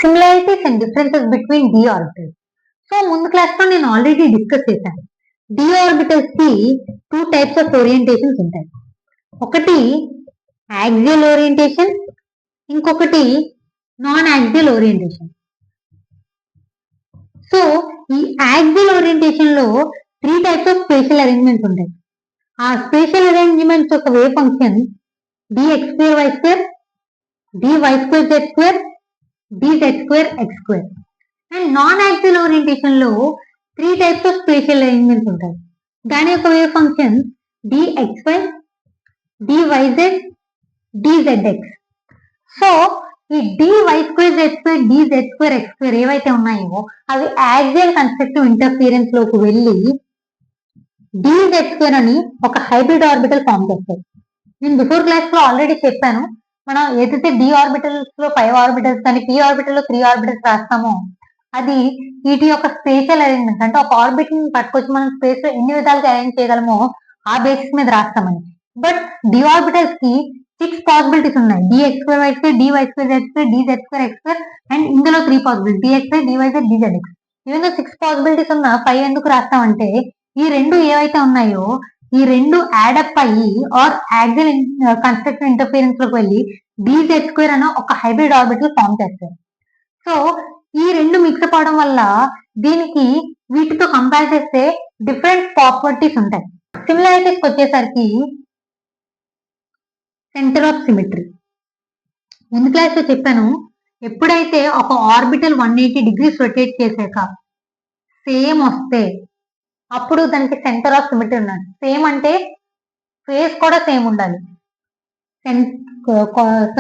Similarities and differences between d orbitals. So ముందు class లో నేను ఆల్రెడీ డిస్కస్ చేశాను. డి ఆర్బిటల్స్ కి 2 టైప్స్ ఆఫ్ ఓరియంటేషన్స్ ఉంటాయి. ఒకటి యాక్సియల్ ఓరియంటేషన్, ఇంకొకటి నాన్ యాక్సియల్ ఓరియంటేషన్. సో ఈ యాక్సియల్ ఓరియంటేషన్ లో 3 టైప్స్ ఆఫ్ స్పేషియల్ అరేంజ్మెంట్స్ ఉంటాయి. ఆ స్పేషియల్ అరేంజ్మెంట్స్ యొక్క wave function dx2y2, dy2z2, dz2x2. And non axial orientation లో 3 టైప్స్ ఆఫ్ స్పేషియల్ అరేంజ్మెంట్స్ ఉంటాయి. దాని యొక్క wave function dxy, dyz, dzx. So ఈ dy2z2, dz2x2 ఏవైతే ఉన్నాయో అవి యాక్సియల్ కన్స్ట్రక్టివ్ ఇంటర్ఫిరెన్స్ లోకి వెళ్ళి dz2 అని ఒక హైబ్రిడ్ ఆర్బిటల్ ఫామ్ చేస్తాయి. నేను బిఫోర్ క్లాస్ లో ఆల్రెడీ చెప్పాను, మనం ఏదైతే డి ఆర్బిటల్స్ లో 5 ఆర్బిటల్స్ కానీ పి ఆర్బిటల్ లో 3 ఆర్బిటల్స్ రాస్తామో అది వీటి యొక్క స్పేషియల్ అరేంజ్మెంట్. అంటే ఒక ఆర్బిట్ ని పట్టుకొచ్చి మనం స్పేస్ లో ఎన్ని విధాలుగా అరేంజ్ చేయగలమో ఆ బేసిస్ మీద రాస్తామని. బట్ డి ఆర్బిటల్స్ కి 6 పాసిబిలిటీస్ ఉన్నాయి. dx2y2, dy2z2, dz2x2 అండ్ ఇందులో 3 possibility dxy, dyz, dzx. Even 6 possibilities ఉన్న 5 ఎందుకు రాస్తామంటే ఈ రెండు ఏవైతే ఉన్నాయో ఈ రెండు యాడప్ అయ్యి ఆర్ యాక్సియల్ కన్స్ట్రక్టివ్ ఇంటర్ఫిరెన్స్ లోకి వెళ్ళి dz2 అనే ఒక హైబ్రిడ్ ఆర్బిటల్ ఫామ్ చేస్తారు. సో ఈ రెండు మిక్స్ అవడం వల్ల దీనికి వీటితో కంపేర్ చేస్తే డిఫరెంట్ ప్రాపర్టీస్ ఉంటాయి. సిమిలారిటీస్ వచ్చేసరికి సెంటర్ ఆఫ్ సిమెట్రీ. ముందు క్లాస్ లో చెప్పాను, ఎప్పుడైతే ఒక ఆర్బిటల్ 180 డిగ్రీస్ రొటేట్ చేశాక సేమ్ వస్తే అప్పుడు దానికి సెంటర్ ఆఫ్ సిమెట్రీ ఉన్నాడు. సేమ్ అంటే ఫేస్ కూడా సేమ్ ఉండాలి.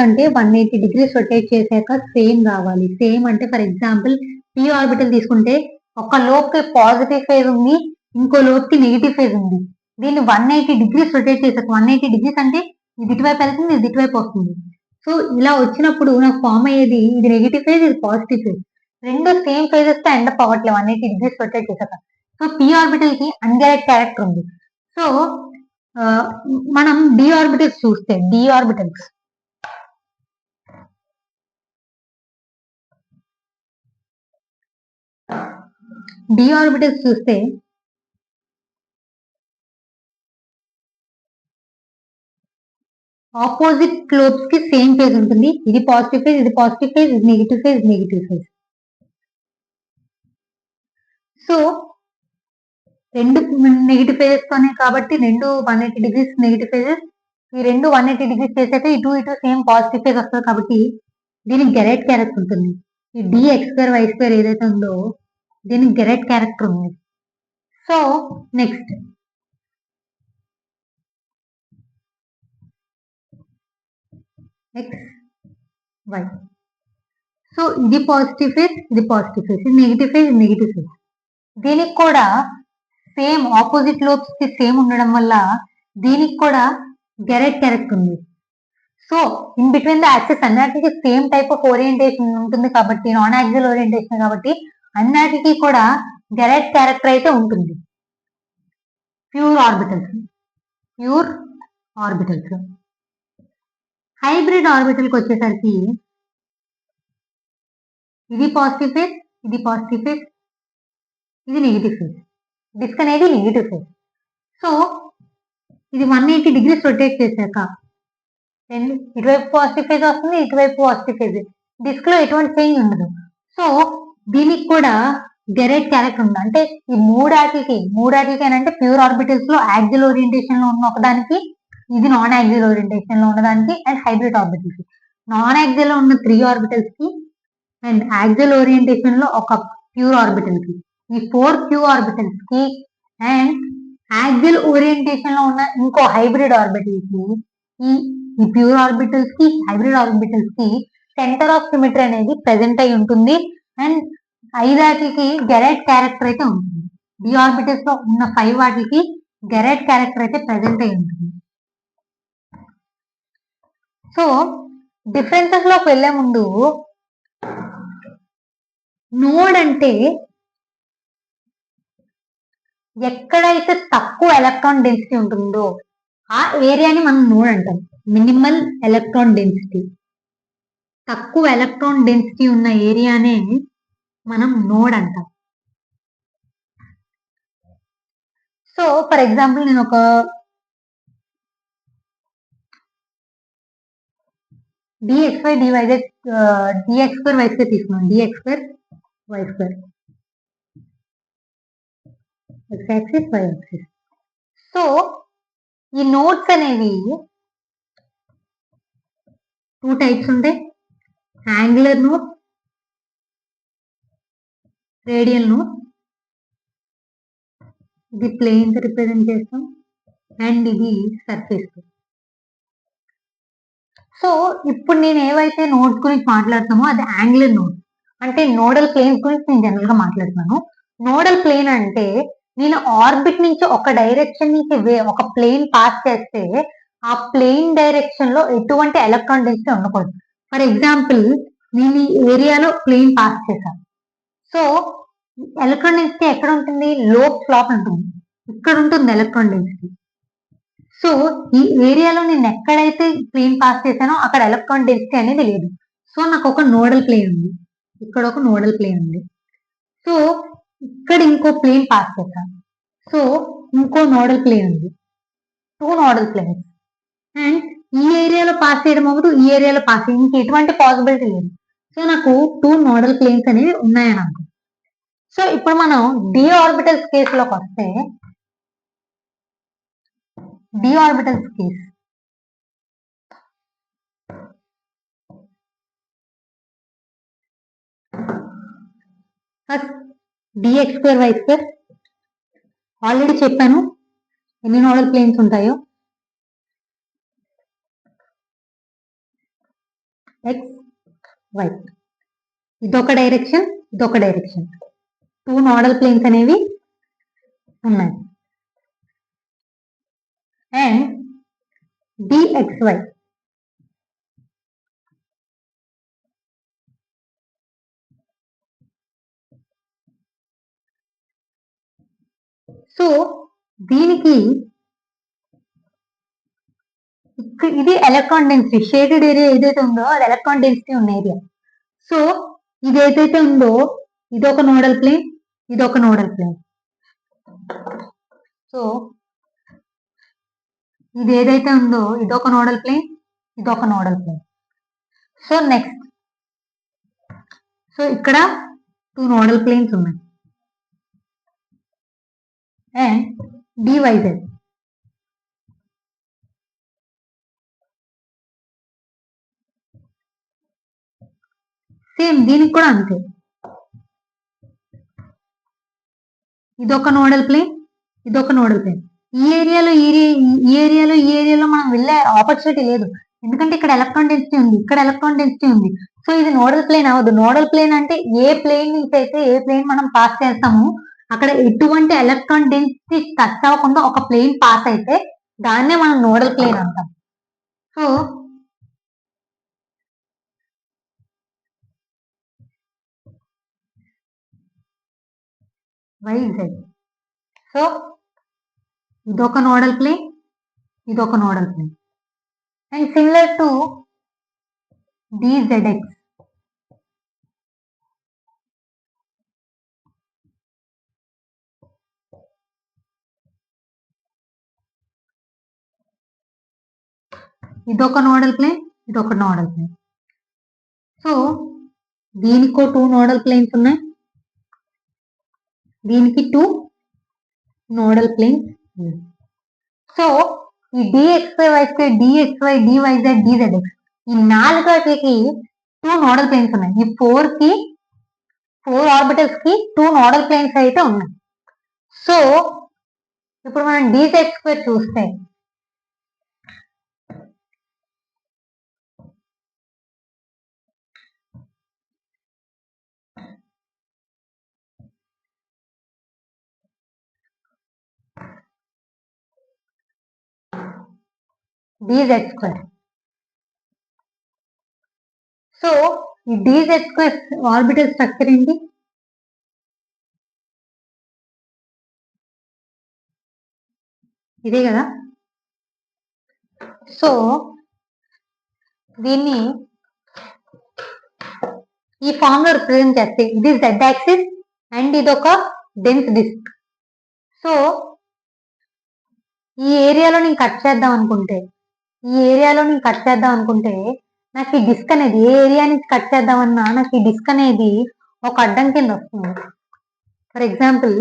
అంటే 180 డిగ్రీస్ రొటేట్ చేశాక సేమ్ రావాలి. సేమ్ అంటే ఫర్ ఎగ్జాంపుల్ పి ఆర్బిటల్ తీసుకుంటే ఒక లోపుకి పాజిటివ్ ఫేజ్ ఉంది, ఇంకో లోపుకి నెగిటివ్ ఫేజ్ ఉంది. దీన్ని 180 డిగ్రీస్ రొటేట్ చేశాక 180 డిగ్రీస్ అంటే ఇది ఇటువైపు వెళ్తుంది, ఇది ఇటువైపు వస్తుంది. సో ఇలా వచ్చినప్పుడు నాకు ఫామ్ అయ్యేది ఇది నెగిటివ్ ఫేజ్, ఇది పాజిటివ్ ఫేజ్. రెండు సేమ్ ఫేజెస్ తో ఎండ్ అప్ అవ్వట్లేదు 180 డిగ్రీస్ రొటేట్ చేశాక. సో పి ఆర్బిటల్ కి అన్డైరెక్ట్ క్యారెక్టర్ ఉంది. సో మనం డి ఆర్బిటల్స్ చూస్తే డి ఆర్బిటల్స్ చూస్తే ఆపోజిట్ లోబ్స్ కి సేమ్ ఫేజ్ ఉంటుంది. ఇది పాజిటివ్ ఫేజ్, ఇది పాజిటివ్ ఫేజ్, ఇది negative phase, negative phase. So రెండు నెగిటివ్ ఫేజెస్ తోనే కాబట్టి రెండు 180 డిగ్రీస్ నెగిటివ్ ఫేజెస్. ఈ రెండు 180 డిగ్రీస్ చేసేస్తే ఇటు ఇటు సేమ్ పాజిటివ్ ఫేజ్ వస్తుంది కాబట్టి దీనికి గెరెట్ క్యారెక్టర్ ఉంటుంది. ఈ dx2y2 ఏదైతే ఉందో దీనికి గెరెట్ క్యారెక్టర్ ఉంది. So next x y. So ఇది పాజిటివ్ ఫేజ్, ఇది పాజిటివ్ ఫేజ్, ఇది నెగిటివ్ ఫేజ్, ఇది నెగిటివ్ ఫేజ్. దీనికి కూడా సేమ్ ఆపోజిట్ లోబ్స్ కి సేమ్ ఉండడం వల్ల దీనికి కూడా గెరెట్ క్యారెక్టర్ ఉంది. So in between the axes అన్నిటికి సేమ్ టైప్ ఆఫ్ ఓరియంటేషన్ ఉంటుంది కాబట్టి నాన్ యాక్సియల్ ఓరియంటేషన్ కాబట్టి అన్నిటికీ కూడా గెరెట్ క్యారెక్టర్ అయితే ఉంటుంది. ప్యూర్ ఆర్బిటల్స్ హైబ్రిడ్ ఆర్బిటల్కి వచ్చేసరికి ఇది పాజిటివ్ ఫేజ్, ఇది పాజిటివ్ ఫేజ్, ఇది నెగిటివ్ ఫేజ్. డిస్క్ అనేది నెగిటివ్ ఫేజ్. సో ఇది 180 డిగ్రీస్ రొటేట్ చేశాక ఇటువైపు పాజిటివ్ ఫేజ్ వస్తుంది, ఇటువైపు పాజిటివ్ ఫేజ్. డిస్క్ లో ఎటువంటి చేంజ్ ఉండదు. సో దీనికి కూడా గెరెట్ క్యారెక్టర్ ఉంది. అంటే ఈ మూడాటికి అంటే ప్యూర్ ఆర్బిటల్స్ లో యాక్సియల్ ఓరియంటేషన్ లో ఉన్న ఒకదానికి, ఇది నాన్ యాక్సియల్ ఓరియంటేషన్ లో ఉన్నదానికి and hybrid orbitals. Non axial లో ఉన్న 3 ఆర్బిటల్స్ కి అండ్ యాక్సియల్ ఓరియంటేషన్ లో ఒక ప్యూర్ ఆర్బిటల్ కి, ఈ 4 ప్యూర్ ఆర్బిటల్స్ కి అండ్ యాక్సియల్ ఓరియంటేషన్ లో ఉన్న ఇంకో హైబ్రిడ్ ఆర్బిటల్ కి, ఈ ప్యూర్ ఆర్బిటల్స్ కి హైబ్రిడ్ ఆర్బిటల్స్ కి సెంటర్ ఆఫ్ సిమెట్రీ అనేది ప్రెసెంట్ అయి ఉంటుంది. అండ్ 5 వాటికి గెరెట్ క్యారెక్టర్ అయితే ఉంటుంది. డి ఆర్బిటల్స్ లో ఉన్న 5 వాటికి గెరెట్ క్యారెక్టర్ అయితే ప్రెసెంట్ అయి ఉంటుంది. సో డిఫరెన్సెస్ లోకి వెళ్లే ముందు నోడ్ అంటే ఎక్కడైతే తక్కువ ఎలక్ట్రాన్ డెన్సిటీ ఉంటుందో ఆ ఏరియాని మనం నోడ్ అంటాం. Minimal electron density. తక్కువ ఎలక్ట్రాన్ డెన్సిటీ ఉన్న ఏరియానే మనం నోడ్ అంటాం. సో ఫర్ ఎగ్జాంపుల్ నేను ఒక dxy dyz dx square y square తీసుకున్నాను. dx square y square x axis y axis. So ఈ నోడ్స్ అనేవి 2 టైప్స్ ఉంటాయి. Angular node, radial node. ఇది ప్లేన్ రిప్రజెంట్ చేస్తాం అండ్ ఇది సర్ఫేస్. సో ఇప్పుడు నేను ఏవైతే నోడ్స్ గురించి మాట్లాడుతామో అది యాంగులర్ నోడ్. అంటే నోడల్ ప్లేన్స్ గురించి నేను జనరల్ గా మాట్లాడుతున్నాను. నోడల్ ప్లేన్ అంటే నేను ఆర్బిట్ నుంచి ఒక డైరెక్షన్ నుంచి ఒక ప్లేన్ పాస్ చేస్తే ఆ ప్లేన్ డైరెక్షన్ లో ఎటువంటి ఎలక్ట్రాన్ డెన్సిటీ ఉండకూడదు. ఫర్ ఎగ్జాంపుల్ నేను ఈ ఏరియాలో ప్లేన్ పాస్ చేశాను. సో ఎలక్ట్రాన్ డెన్సిటీ ఎక్కడ ఉంటుంది? లోప్ ఫ్లాప్ ఉంటుంది. ఇక్కడ ఉంటుంది ఎలక్ట్రాన్ డెన్సిటీ. సో ఈ ఏరియాలో నేను ఎక్కడైతే ప్లేన్ పాస్ చేశానో అక్కడ ఎలక్ట్రాన్ డెన్సిటీ అనేది లేదు. సో నాకు ఒక నోడల్ ప్లేన్ ఉంది, ఇక్కడ ఒక నోడల్ ప్లేన్ ఉంది. సో ఇక్కడ ఇంకో ప్లేన్ పాస్ చేశాను. సో ఇంకో నోడల్ ప్లేన్ ఉంది, 2 నోడల్ ప్లేన్స్. అండ్ ఈ ఏరియాలో పాస్ చేయడం అవ్వదు, ఈ ఏరియాలో పాస్ చేయడం, ఇంక ఎటువంటి పాసిబిలిటీ లేదు. సో నాకు 2 నోడల్ ప్లేన్స్ అనేవి ఉన్నాయని అనుకో. సో ఇప్పుడు మనం డి ఆర్బిటల్స్ కేసులోకి వస్తే, d orbitals case first dx square y square. Already చెప్పాను ఎన్ని నోడల్ ప్లేన్స్ ఉంటాయో. x y ఇదొక డైరెక్షన్, ఇదొక డైరెక్షన్, 2 నోడల్ ప్లేన్స్ అనేవి ఉన్నాయి. అండ్ dxy సో దీనికి ఇది ఎలక్ట్రాన్ డెన్సిటీ. షేడెడ్ ఏరియా ఏదైతే ఉందో అది ఎలక్ట్రాన్ డెన్సిటీ ఉన్న ఏరియా. సో ఇది ఏదైతే ఉందో ఇదొక నోడల్ ప్లేన్, ఇదొక నోడల్ ప్లేన్. సో ఇది ఏదైతే ఉందో ఇదొక నోడల్ ప్లేన్, ఇదొక nodal plane. So next, so ఇక్కడ 2 నోడల్ ప్లేన్స్ ఉన్నాయి. అండ్ dyz సేమ్ దీనికి కూడా అంతే. ఇదొక నోడల్ ప్లేన్, ఇదొక నోడల్ ప్లేన్. ఈ ఏరియాలో ఈ ఏరియాలో మనం వెళ్ళే ఆపర్చునిటీ లేదు, ఎందుకంటే ఇక్కడ ఎలక్ట్రాన్ డెన్సిటీ ఉంది, ఇక్కడ ఎలక్ట్రాన్ డెన్సిటీ ఉంది. సో ఇది నోడల్ ప్లేన్ అవ్వదు. నోడల్ ప్లేన్ అంటే ఏ ప్లేన్ నుంచి అయితే ఏ ప్లేన్ మనం పాస్ చేస్తామో అక్కడ ఎటువంటి ఎలక్ట్రాన్ డెన్సిటీ టచ్ అవ్వకుండా ఒక ప్లేన్ పాస్ అయితే దాన్నే మనం నోడల్ ప్లేన్ అంటాం. So YZ. సో ఇదొక నోడల్ ప్లేన్, ఇదొక nodal plane. And similar to DZX. ఇదొక నోడల్ ప్లేన్, ఇదొక నోడల్ ప్లేన్. సో దీనికో 2 నోడల్ ప్లేన్స్ ఉన్నాయి, దీనికి 2 నోడల్ ప్లేన్స్. సో ఈ dxy y square, dxy dyz dzx ఈ 4 2 నోడల్ ప్లేన్స్ ఉన్నాయి. ఈ 4 ఆర్బిటల్స్ కి 2 నోడల్ ప్లేన్స్ అయితే ఉన్నాయి. సో ఇప్పుడు మనం dz స్క్వేర్ చూస్తే dz స్క్వేర్. సో ఈ dz స్క్వేర్ ఆర్బిటల్ స్ట్రక్చర్ ఏంటి? ఇదే కదా. సో దీన్ని ఈ ఫామ్ లో రిప్రజెంట్ చేస్తే ఇది జెడ్ యాక్సిస్ అండ్ ఇది ఒక డెన్స్ డిస్క్. సో ఈ ఏరియాలో నేను కట్ చేద్దాం అనుకుంటే నాకు ఈ డిస్క్ అనేది ఏ ఏరియా నుంచి కట్ చేద్దామన్నా నాకు ఈ డిస్క్ అనేది ఒక అడ్డం కింద వస్తుంది. ఫర్ ఎగ్జాంపుల్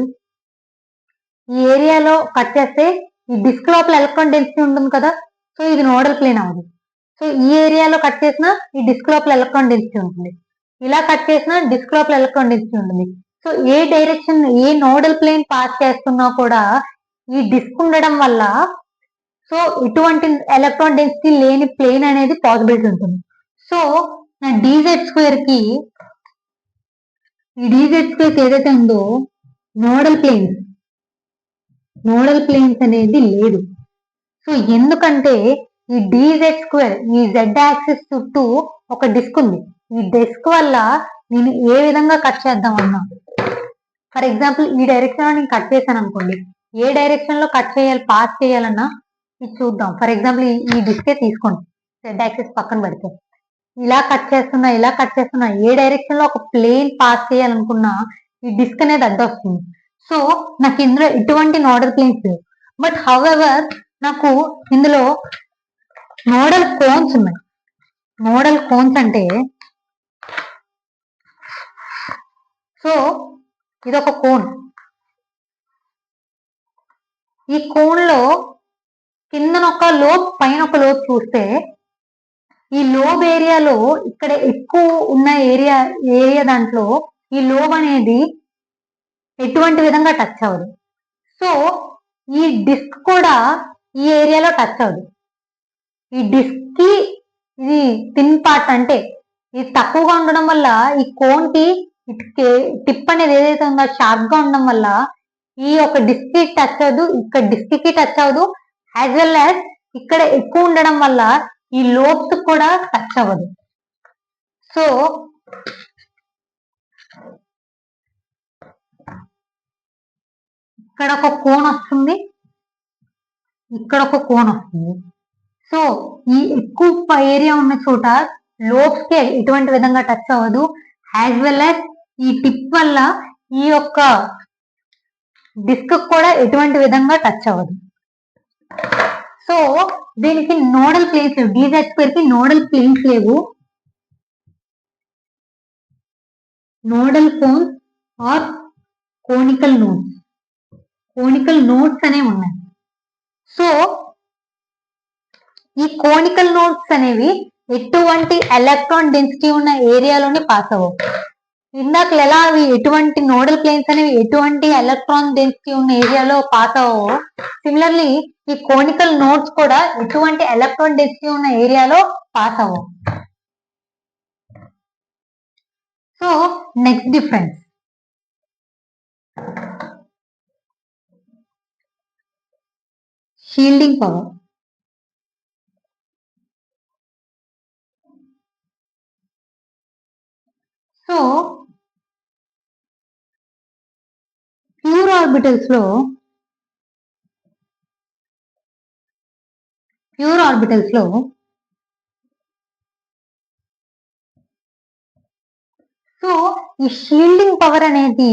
ఈ ఏరియాలో కట్ చేస్తే ఈ డిస్క్ లోపల ఎలక్ట్రాన్ డెన్సిటీ ఉంటుంది కదా, సో ఇది నోడల్ ప్లేన్ అవ్వదు. సో ఈ ఏరియాలో కట్ చేసినా ఈ డిస్క్ లోపల ఎలక్ట్రాన్ డెన్సిటీ ఉంటుంది, ఇలా కట్ చేసినా డిస్క్ లోపల ఎలక్ట్రాన్ డెన్సిటీ ఉంటుంది. సో ఏ డైరెక్షన్ ఏ నోడల్ ప్లేన్ పాస్ చేస్తున్నా కూడా ఈ డిస్క్ ఉండడం వల్ల సో ఇటువంటి ఎలక్ట్రాన్ డెన్సిటీ లేని ప్లేన్ అనేది పాసిబిలిటీ ఉంటుంది. సో నా డీజెడ్ స్క్వేర్ కి ఈ డీజెడ్ స్క్వేర్ ఏదైతే ఉందో నోడల్ ప్లేన్స్ అనేది లేదు. సో ఎందుకంటే ఈ డీజెడ్ స్క్వేర్ ఈ జెడ్ యాక్సిస్ చుట్టూ ఒక డిస్క్ ఉంది. ఈ డిస్క్ వల్ల నేను ఏ విధంగా కట్ చేద్దాం అన్నా, ఫర్ ఎగ్జాంపుల్ ఈ డైరెక్షన్ లో నేను కట్ చేశాను అనుకోండి, ఏ డైరెక్షన్ లో కట్ చేయాలి పాస్ చేయాలన్నా ఇది చూద్దాం. ఫర్ ఎగ్జాంపుల్ ఈ డిస్కే తీసుకోండి, జెడ్ యాక్సిస్ పక్కన పెడితే ఇలా కట్ చేస్తున్నా ఏ డైరెక్షన్ లో ఒక ప్లేన్ పాస్ చేయాలనుకున్నా ఈ డిస్క్ అనేది అడ్డొస్తుంది. సో నాకు ఇందులో ఎటువంటి నోడల్ ప్లేన్స్ లేవు. బట్ హౌఎవర్ నాకు ఇందులో నోడల్ కోన్స్ ఉన్నాయి. నోడల్ కోన్స్ అంటే సో ఇది ఒక కోన్. ఈ కోన్ లో కిందన ఒక లోబ్ పైన ఒక లోబ్ చూస్తే ఈ లోబ్ ఏరియాలో ఇక్కడ ఎక్కువ ఉన్న ఏరియా దాంట్లో ఈ లోబ్ అనేది ఎటువంటి విధంగా టచ్ అవ్వదు. సో ఈ డిస్క్ కూడా ఈ ఏరియాలో టచ్ అవ్వదు. ఈ డిస్క్ కి ఇది థిన్ పార్ట్ అంటే ఇది తక్కువగా ఉండడం వల్ల ఈ కోన్ కి టిప్ అనేది ఏదైతే ఉందో షార్ప్ గా ఉండడం వల్ల ఈ యొక్క డిస్క్ కి టచ్ అవ్వదు, ఇక్కడ డిస్క్ కి టచ్ అవ్వదు, యాజ్ వెల్ యాజ్ ఇక్కడ ఎక్కువ ఉండడం వల్ల ఈ లోబ్స్ కూడా టచ్ అవ్వదు. సో ఇక్కడ ఒక కోన్ వస్తుంది, ఇక్కడ ఒక కోన్ వస్తుంది. సో ఈ ఎక్కువ ఏరియా ఉన్న చోట లోబ్స్ కి ఎటువంటి విధంగా టచ్ అవ్వదు, యాజ్ వెల్ యాజ్ ఈ టిప్ వల్ల ఈ యొక్క డిస్క్ కూడా ఎటువంటి విధంగా టచ్ అవ్వదు. సో దీనికి నోడల్ ప్లేన్స్ లేవు, డీజెడ్ స్క్వేర్ కి నోడల్ ప్లేన్స్ లేవు, nodal cones or conical nodes అనేవి ఉన్నాయి. సో ఈ కోనికల్ నోడ్స్ అనేవి ఎటువంటి ఎలక్ట్రాన్ డెన్సిటీ ఉన్న ఏరియాలోనే పాస్ అవ్వవు. ఇందాక ఎలా అవి ఎటువంటి నోడల్ ప్లేన్స్ అనేవి ఎటువంటి ఎలక్ట్రాన్ డెన్సిటీ ఉన్న ఏరియాలో పాస్ అవ్వవు, సిమిలర్లీ ఈ కోనికల్ నోడ్స్ కూడా ఎటువంటి ఎలక్ట్రాన్ డెన్సిటీ ఉన్న ఏరియాలో పాస్ అవ్వవు. So next difference shielding power. So pure orbitals లో సో ఈ షీల్డింగ్ పవర్ అనేది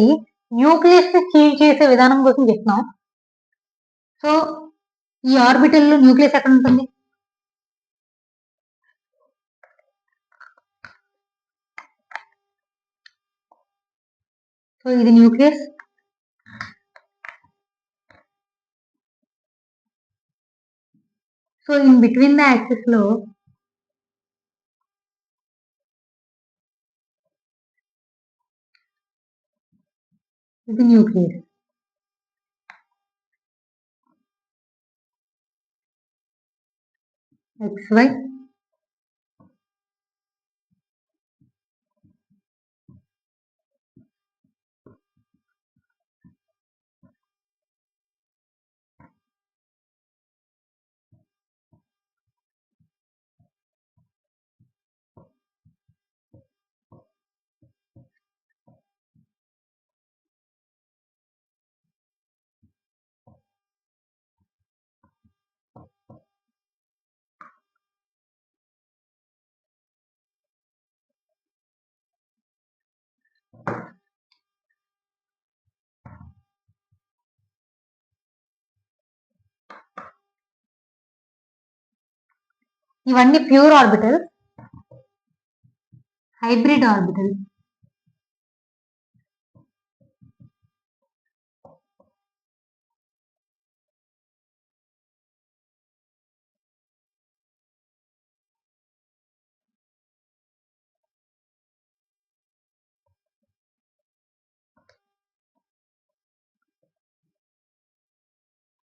న్యూక్లియస్ ని షీల్డ్ చేసే విధానం కోసం చెప్తున్నాం. సో ఈ ఆర్బిటల్ లో న్యూక్లియస్ ఎక్కడ ఉంటుంది, సో ఇది nucleus, so in between the axis లో ఇది న్యూక్లియస్, XY ఇవన్నీ ప్యూర్ ఆర్బిటల్. హైబ్రిడ్ ఆర్బిటల్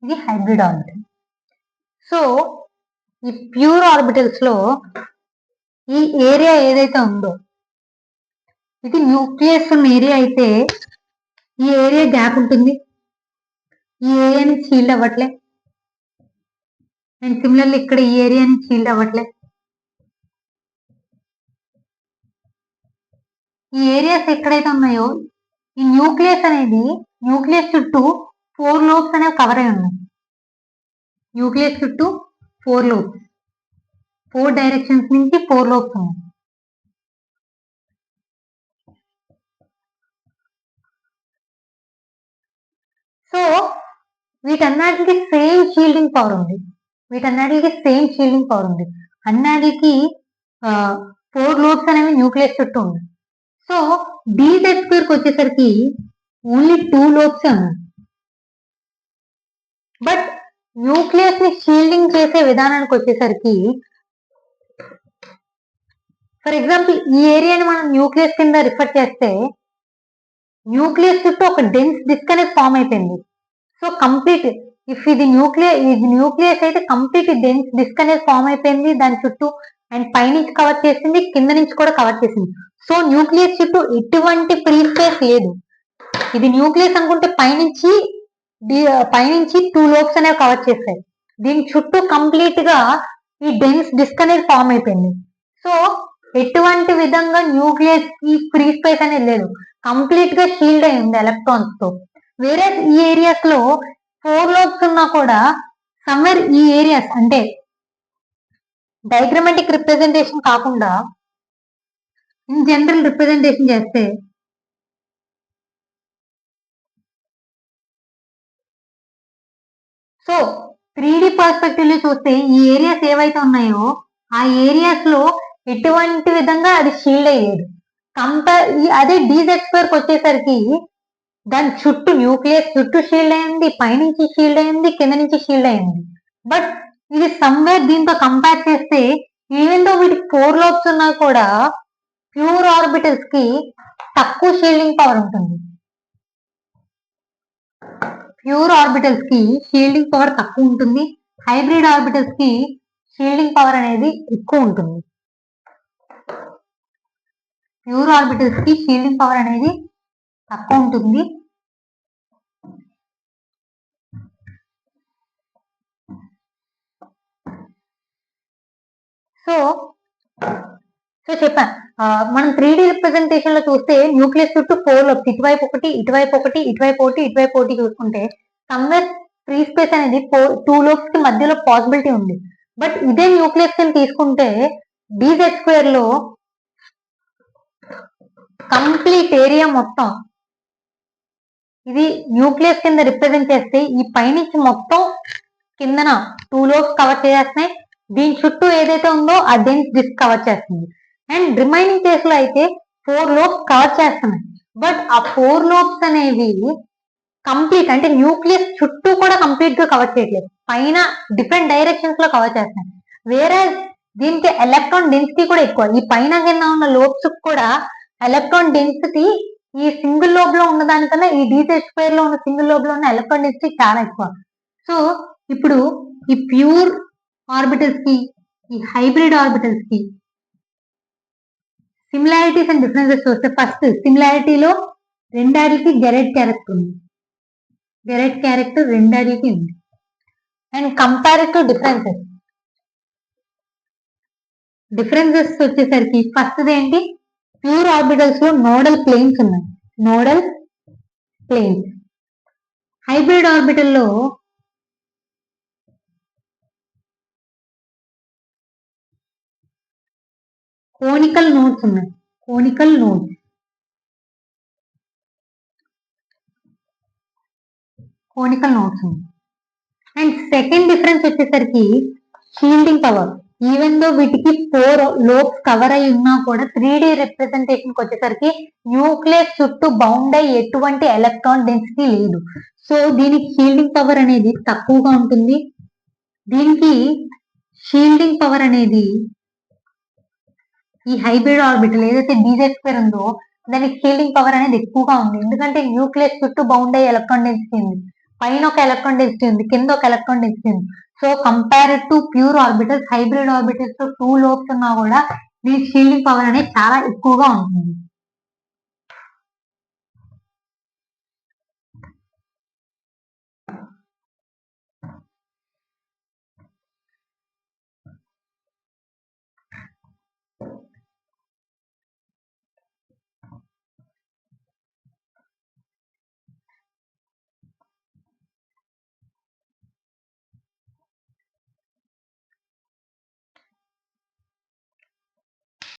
ఇది హైబ్రిడ్ ఆర్బిటల్. సో ఈ ప్యూర్ ఆర్బిటల్స్ లో ఈ ఏరియా ఏదైతే ఉందో ఇది న్యూక్లియస్ ఉన్న ఏరియా అయితే ఈ ఏరియా గ్యాప్ ఉంటుంది, ఈ ఏరియాని షీల్డ్ అవ్వట్లే. అండ్ సిమిలర్లీ ఇక్కడ ఈ ఏరియాని షీల్డ్ అవ్వట్లే. ఈ ఏరియాస్ ఎక్కడైతే ఉన్నాయో ఈ న్యూక్లియస్ అనేది న్యూక్లియస్ చుట్టూ 4 లోబ్స్ అనేవి కవర్ అయి ఉన్నాయి. న్యూక్లియస్ చుట్టూ 4 లోబ్స్, 4 డైరెక్షన్స్ నుంచి 4 లోబ్స్ ఉన్నాయి. సో వీటన్నిటికి సేమ్ షీల్డింగ్ పవర్ ఉంది. అన్నిటికి 4 లోబ్స్ అనేవి న్యూక్లియస్ చుట్టూ ఉంది. సో డీజెడ్ స్క్వేర్ కి వచ్చేసరికి ఓన్లీ 2 లోబ్స్ ఉన్నాయి. బట్ న్యూక్లియస్ ని షీల్డింగ్ చేసే విధానానికి వచ్చేసరికి ఫర్ ఎగ్జాంపుల్ ఈ ఏరియాని మనం న్యూక్లియస్ కింద రిఫర్ చేస్తే న్యూక్లియస్ చుట్టూ ఒక డెన్స్ డిస్క్ అనేది ఫామ్ అయిపోయింది. సో కంప్లీట్ ఇఫ్ ఇది న్యూక్లియస్ అయితే కంప్లీట్ డెన్స్ డిస్క్ అనేది ఫామ్ అయిపోయింది దాని చుట్టూ. అండ్ పైనుంచి కవర్ చేసింది, కింద నుంచి కూడా కవర్ చేసింది. సో న్యూక్లియస్ చుట్టూ ఎటువంటి ఫ్రీ స్పేస్ లేదు. ఇది న్యూక్లియస్ అనుకుంటే పైనుంచి 2 లోబ్స్ అనేవి కవర్ చేస్తాయి. దీని చుట్టూ కంప్లీట్ గా ఈ డెన్స్ డిస్క్ అనేది ఫామ్ అయిపోయింది. సో ఎటువంటి విధంగా న్యూక్లియస్ కి ఫ్రీ స్పేస్ అనేది లేదు, కంప్లీట్ గా షీల్డ్ అయి ఉంది ఎలక్ట్రాన్స్ తో. వేరే ఈ ఏరియాస్ లో 4 లోబ్స్ ఉన్నా కూడా సమ్వేర్ ఈ ఏరియాస్ అంటే డయాగ్రమాటిక్ రిప్రజెంటేషన్ కాకుండా ఇన్ జనరల్ రిప్రజెంటేషన్ చేస్తే సో 3D పర్స్పెక్టివ్ లో చూస్తే ఈ ఏరియాస్ ఏవైతే ఉన్నాయో ఆ ఏరియాస్ లో ఎటువంటి విధంగా అది షీల్డ్ అయ్యేది. అదే డీజెడ్ స్క్వేర్ కి వచ్చేసరికి దాని చుట్టూ న్యూక్లియస్ చుట్టూ షీల్డ్ అయింది, పైనుంచి షీల్డ్ అయింది, కింద నుంచి షీల్డ్ అయింది. బట్ ఇది సమ్వేర్ దీంతో కంపేర్ చేస్తే ఈవెన్ దో వీటికి 4 లోబ్స్ ఉన్నా కూడా ప్యూర్ ఆర్బిటల్స్ కి తక్కువ షీల్డింగ్ పవర్ ఉంటుంది. తక్కువ ఉంటుంది. హైబ్రిడ్ ఆర్బిటల్స్ కి షీల్డింగ్ పవర్ అనేది ఎక్కువ ఉంటుంది. ప్యూర్ ఆర్బిటల్స్ కి షీల్డింగ్ పవర్ అనేది తక్కువ ఉంటుంది. సో చెప్పాను మనం 3D రిప్రజెంటేషన్ లో చూస్తే న్యూక్లియస్ చుట్టూ 4 లోబ్స్, ఇటువైపు ఒకటి, ఇటువైపు ఒకటి, ఇటువైపు ఒకటి, ఇటువైపు ఒకటి చూసుకుంటే సమ్వేర్ ఫ్రీ స్పేస్ అనేది 2 లోబ్స్ కి మధ్యలో పాసిబిలిటీ ఉంది. బట్ ఇదే న్యూక్లియస్ కింద తీసుకుంటే డీజెడ్ స్క్వేర్ లో కంప్లీట్ ఏరియా మొత్తం ఇది న్యూక్లియస్ కింద రిప్రజెంట్ చేస్తే ఈ పైనుంచి మొత్తం కిందన 2 లోబ్స్ కవర్ చేస్తున్నాయి. దీని చుట్టూ ఏదైతే ఉందో ఆ డెన్స్ డిస్క్ కవర్ చేస్తుంది. అండ్ రిమైనింగ్ కేస్ లో అయితే 4 లోబ్స్ కవర్ చేస్తున్నాయి. బట్ ఆ 4 లోబ్స్ అనేవి కంప్లీట్ అంటే న్యూక్లియస్ చుట్టూ కూడా కంప్లీట్ గా కవర్ చేయట్లేదు, పైన డిఫరెంట్ డైరెక్షన్స్ లో కవర్ చేస్తున్నాయి. వేరే దీనికి ఎలక్ట్రాన్ డెన్సిటీ కూడా ఎక్కువ. ఈ పైన కింద ఉన్న లోబ్స్ కూడా ఎలక్ట్రాన్ డెన్సిటీ ఈ సింగిల్ లోబ్ లో ఉన్న దానికన్నా ఈ డీజెడ్ స్క్వేర్ లో ఉన్న సింగిల్ లోబ్ లో ఉన్న ఎలక్ట్రాన్ డెన్సిటీ చాలా ఎక్కువ. సో ఇప్పుడు ఈ ప్యూర్ ఆర్బిటల్స్ కి ఈ హైబ్రిడ్ ఆర్బిటల్స్ కి సిమిలారిటీస్ అండ్ డిఫరెన్సెస్ చూస్తే ఫస్ట్ సిమిలారిటీలో రెండాటికి గెరెట్ క్యారెక్టర్ ఉంది. రెండాటికి ఉంది. అండ్ కంపారిటివ్ డిఫరెన్సెస్ వచ్చేసరికి ఫస్ట్ ఏంటి, ప్యూర్ ఆర్బిటల్స్ లో నోడల్ ప్లేన్స్ ఉన్నాయి. హైబ్రిడ్ ఆర్బిటల్లో కోనికల్ నోడ్స్ ఉన్నాయి. అండ్ సెకండ్ డిఫరెన్స్ వచ్చేసరికి షీల్డింగ్ పవర్. ఈవెన్ దో వీటికి 4 లోబ్స్ కవర్ అయి ఉన్నా కూడా 3D రిప్రజెంటేషన్ వచ్చేసరికి న్యూక్లియస్ చుట్టూ బౌండ్ అయ్యి ఎటువంటి ఎలక్ట్రాన్ డెన్సిటీ లేదు. సో దీనికి షీల్డింగ్ పవర్ అనేది తక్కువగా ఉంటుంది. దీనికి షీల్డింగ్ పవర్ అనేది ఈ హైబ్రిడ్ ఆర్బిటల్ ఏదైతే డీజే2 ఉందో దానికి షీల్డింగ్ పవర్ అనేది ఎక్కువగా ఉంది. ఎందుకంటే న్యూక్లియస్ చుట్టూ బౌండ్ అయ్యే ఎలక్ట్రాన్ డెన్సిటీ ఉంది, పైన ఒక ఎలక్ట్రాన్ డెన్సిటీ ఉంది, కింద ఒక ఎలక్ట్రాన్ డెన్సిటీ ఉంది. So compared to pure orbitals, hybrid orbitals 2 lobes ఉన్నా కూడా దీనికి షీల్డింగ్ పవర్ అనేది చాలా ఎక్కువగా ఉంటుంది.